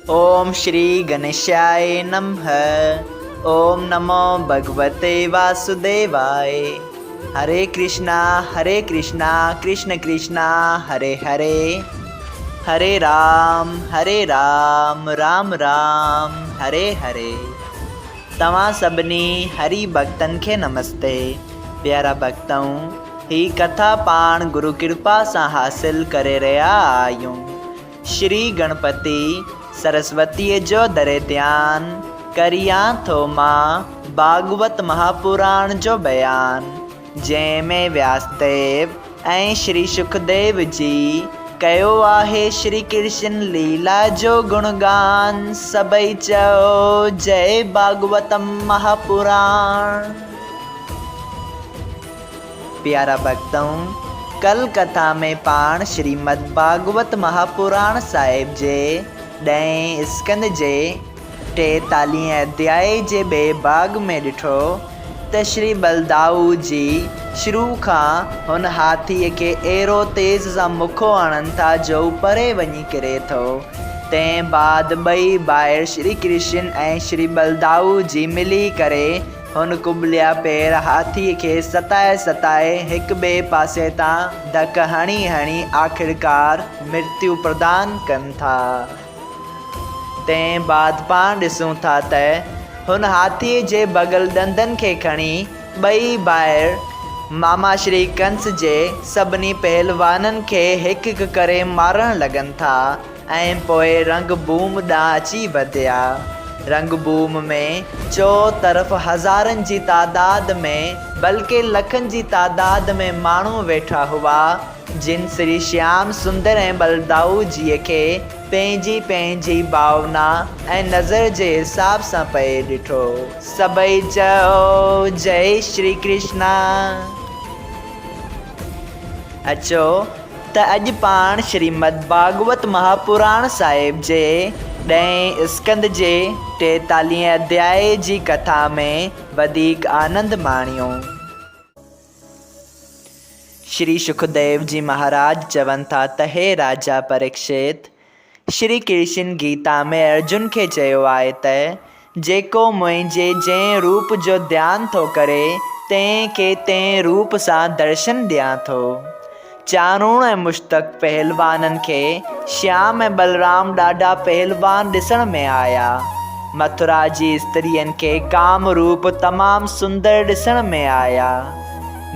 ओम श्री गणेशाय नमः। ओम नमो भगवते वासुदेवाय। हरे कृष्णा कृष्ण कृष्णा हरे हरे, हरे राम राम राम हरे हरे। तव्हां सभिनी हरि भक्तन खे नमस्ते। प्यारा भक्तों, ही कथा पाण गुरु कृपा सां हासिल करे रहिया आहियूं। श्री गणपति सरस्वती जो दरे ध्यान करियां थो मां भागवत महापुराण जो बयान, जंहिंमें व्यासदेव ऐं श्री सुखदेव जी कयो आहे श्री कृष्ण लीला जो गुणगान। सभई चओ जय भागवतम महापुराण। प्यारा भक्तों, कल कथा में पाण श्रीमद् भागवत महापुराण साहिब जे 10 स्कंद जे 43 अध्याय जे बे भाग में ॾिठो त श्री बलदाऊ जी शुरू खां हुन हाथीअ खे अहिड़ो तेज़ सां मुखो हणनि था जो परे वञी किरे थो। तंहिं बाद ॿई भाइर श्री कृष्ण ऐं श्री बलदाऊ जी मिली करे हुन कुबलिया पैर हाथीअ खे सताए हिक ॿिए पासे तां धक हणी आख़िरकार मृत्यु प्रदान कनि था। तंहिं बाद पाण ॾिसूं था त हुन हाथीअ जे बगल ॾंदनि खे खणी ॿई भाइर मामा श्री कंस जे सभिनी पहलवाननि खे हिकु हिकु करे मारण लॻनि था ऐं पोइ रंगभूम ॾांहुं अची वधिया। रंगभूम में चो तरफ़ हज़ारनि जी तादाद में बल्कि लखनि जी तादाद में माण्हू वेठा हुआ, जिन श्री श्याम सुंदर ऐं बलदाऊ जीअ खे पंहिंजी भावना ऐं नज़र जे हिसाब सां पए ॾिठो। सभई चओ जय श्री कृष्णा। अचो त अॼु पाण श्रीमद् भागवत महापुराण साहिब जे 10 स्कंद जे 43 अध्याय जी कथा में वधीक आनंद माणियो। श्री सुखदेव जी महाराज चवनि था त हे राजा परीक्षित, श्री कृष्ण गीता में अर्जुन खे चयो आहे त जेको मुंहिंजे जंहिं रूप जो ध्यानु थो करे तंहिंखे तंहिं रूप सां दर्शन ॾियां थो। चारूण ऐं मुश्तक पहलवाननि खे श्याम ऐं बलराम ॾाढा पहलवान ॾिसण में आया। मथुरा जी स्त्रियनि खे काम रूप तमामु सुंदर ॾिसण में आया।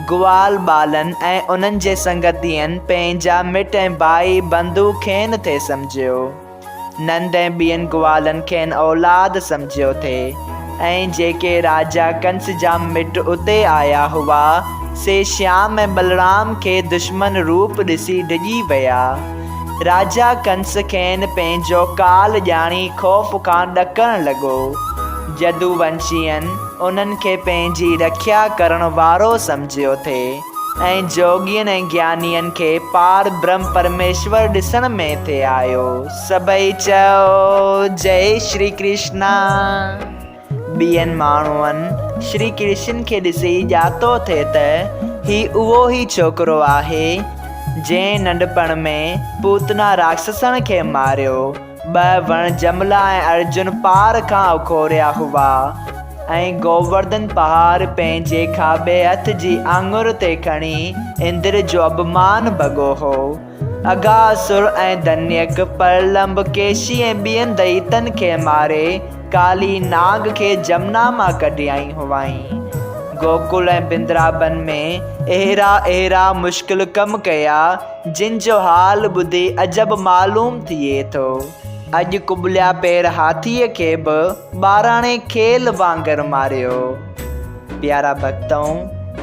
ग्वाल बालनि ऐं उन्हनि जे संगतियनि पंहिंजा मिट ऐं भाई बंधु खेनि थे सम्झियो। नंद ऐं ॿियनि ग्वालनि खेनि औलाद सम्झियो थे ऐं जेके राजा कंस जा मिट उते आया हुआ से श्याम ऐं बलराम खे दुश्मन रूप ॾिसी डिॼी विया। राजा कंस खेनि पंहिंजो काल ॼाणी ख़ौफ़ खां ॾकणु लॻो। जदुवंशियनि उन्हनि खे पंहिंजी रक्षा करण वारो सम्झियो थे ऐं जोगियनि ऐं ज्ञानियनि खे पार ब्रह्म परमेश्वर ॾिसण में थे आयो। सभई चओ जय श्री कृष्णा। ॿियनि माण्हुनि श्री कृष्ण खे ॾिसी ॼातो थे त ही उहो ई छोकिरो आहे जंहिं नंढपण में पूतना राक्षसनि खे मारियो, 2 वण जमला ऐं अर्जुन पार खां उखोरिया हुआ ऐं गोवर्धन पहाड़ पंहिंजे खाॿे हथ जी आङुर ते खणी इंद्र जो अपमान भॻो हो। अगासुर ऐं धन्यक प्रलंब केशी ऐं ॿियनि दैतनि खे मारे काली नाग खे जमुना मां कढियाई हुआईं। गोकुल ऐं बिंद्राबन में अहिड़ा मुश्किल कम कया जिन जो हाल ॿुधी अजब मालूम थिए थो। अॼु कुबलिया पैर हाथीअ खे बि ॿाराणे खेल वांगुरु मारियो। प्यारा भक्तों,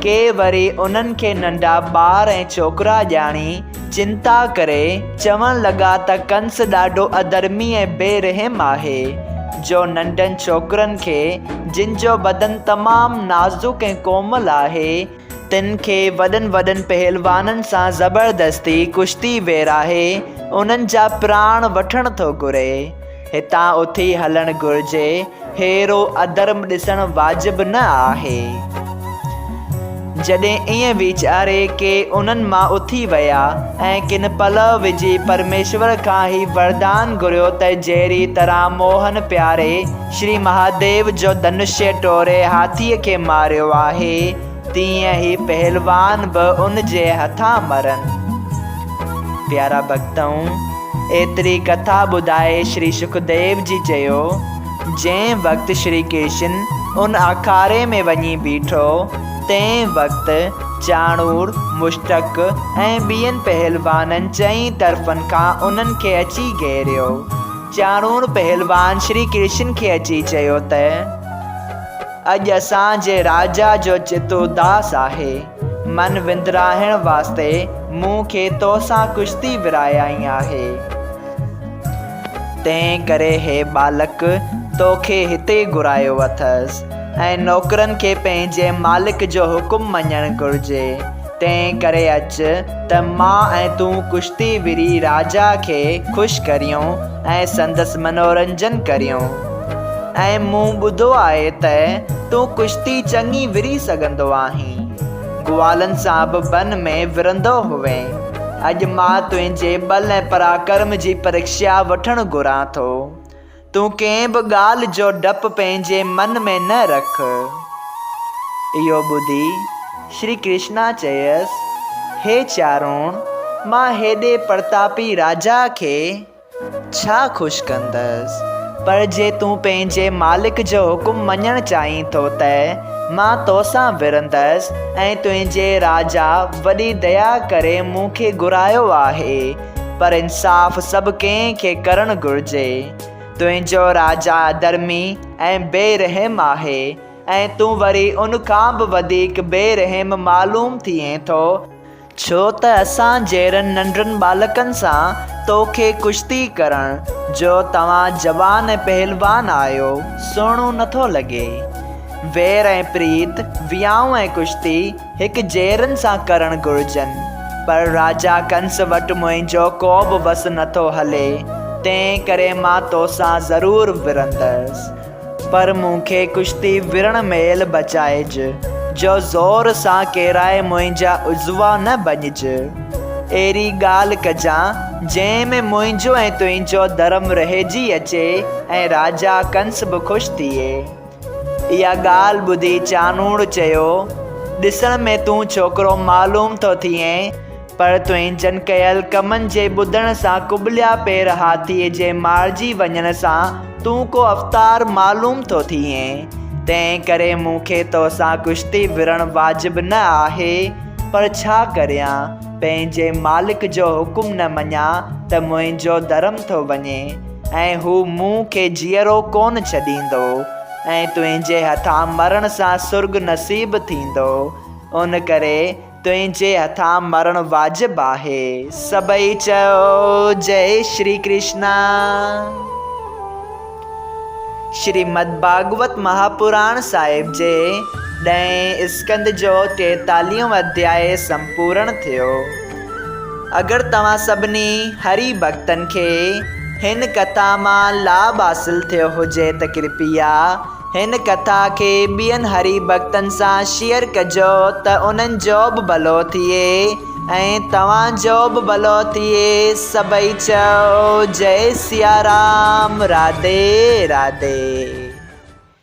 के वरी उन्हनि खे नंढा ॿार ऐं छोकिरा ॼाणी चिंता करे चवण लॻा त कंस ॾाढो अधर्मी ऐं बेरहम आहे जो नंढनि छोकिरनि खे जिन जो बदन तमामु नाज़ुक ऐं कोमल आहे तिन खे वॾनि पहलवाननि सां ज़बरदस्ती कुश्ती वेराहे उन्हनि जा प्राण वठण थो घुरे। हितां उथी हलणु घुरिजे। हेरो अधर्म ॾिसणु वाजिबु न आहे। जॾहिं ईअं वीचारे के उन्हनि मां उथी विया ऐं किन पल विझी परमेश्वर खां ई वरदान घुरियो त जहिड़ी तरह मोहन प्यारे श्री महादेव जो धनुष्य टोरे हाथीअ खे मारियो आहे, तीअं ई पहलवान बि उन जे हथां मरनि। प्यारा भक्तऊं, एतिरी कथा ॿुधाए श्री सुखदेव जी चयो, जंहिं वक़्तु श्री कृष्ण उन अखाड़े में वञी बीठो, तंहिं वक़्तु चाणूर, मुश्तक ऐं ॿियनि पहलवाननि चई तरफ़नि खां उन्हनि खे अची घेरियो। चाणूर पहलवान श्री कृष्ण खे अची चयो त अॼु असांजे राजा जो चित उदास आहे। मन विंदराइण वास्ते मूंखे तोसां कुश्ती विरायाई आहे। तंहिं करे हे बालक, तोखे हिते घुरायो अथसि ऐं नौकरनि खे पंहिंजे मालिक जो हुकुम मञणु घुरिजे। तंहिं करे अच त मां ऐं तूं कुश्ती विरी राजा खे ख़ुशि करियूं ऐं संदसि मनोरंजन करियूं। ऐं मूं ॿुधो आहे त तूं कुश्ती चङी विरी सघंदो आहीं, ग्वालनि सां बि बन में विरंदो हुवे। अॼु मां तुंहिंजे बल ऐं पराक्रम जी परीक्षा वठणु घुरां थो। तूं कंहिं बि ॻाल्हि जो डपु पंहिंजे मन में न रख। इहो ॿुधी श्री कृष्णा चयसि, हे चारुण, मां हेॾे प्रतापी राजा खे छा ख़ुशि कंदसि, पर जे तूं पंहिंजे मालिक जो हुकुम मञणु चाहीं थो त मां तोसां विरंदसि ऐं तुंहिंजे राजा वॾी दया करे मूंखे घुरायो आहे, पर इंसाफ़ सभु कंहिंखे करणु घुरिजे। तुंहिंजो राजा धर्मी ऐं बेरहम आहे ऐं तूं वरी उन खां बि वधीक बेरहम मालूम थिए थो, छो त असां जहिड़नि नंढड़नि बालकनि सां तोखे कुश्ती करणु, जो तव्हां जवान ऐं पहलवान आहियो, सुहिणो नथो लॻे। वैर ऐं प्रीत, वियांउ ऐं कुश्ती हिकु जहिड़नि सां करणु घुरिजनि, पर राजा कंस वटि मुंहिंजो को बि वस नथो हले। तंहिं करे मां तोसां ज़रूरु विरंदसि, पर मूंखे कुश्ती विरण महिल बचाइजि, जो ज़ोर सां केराए मुंहिंजा उज़वा न भञिजि। अहिड़ी ॻाल्हि कजां जंहिं में मुंहिंजो ऐं तुंहिंजो धर्म रहिजी अचे ऐं राजा कंस बि ख़ुशि थिए। इहा ॻाल्हि ॿुधी चाणूर चयो, ॾिसण में तूं छोकिरो मालूम थो थिए, पर तुंहिंजनि कयल कमनि जे ॿुधण सां कुबलिया पेर हाथीअ जे मारिजी वञण सां तूं को अवतार मालूम थो थिए। तंहिं करे मूंखे तोसां कुश्ती विरण वाजिबु न आहे, पर छा करियां, पंहिंजे मालिक जो हुकुम न मञां त मुंहिंजो धर्म थो वञे ऐं हू मूंखे जीअरो कोन छॾींदो ऐं तुंहिंजे हथां मरण सां सुर्ग नसीब थींदो। उन करे तुंहिंजे हथां मरण वाजिबु आहे। सभई चयो जय श्री कृष्णा। श्रीमद् भागवत महापुराण साहिब जे 10 स्कंद जो 43 अध्याय संपूर्ण थियो। अगरि तव्हां सभिनी हरि भक्तनि खे हिन कथा मां लाभ हासिल थियो हुजे त कृपया हिन कथा खे ॿियनि हरि भक्तनि सां शेयर कजो त उन्हनि जो बि भलो थिए ऐं तव्हांजो बि भलो थिए। सभई चयो जय सिया राम, राधे राधे।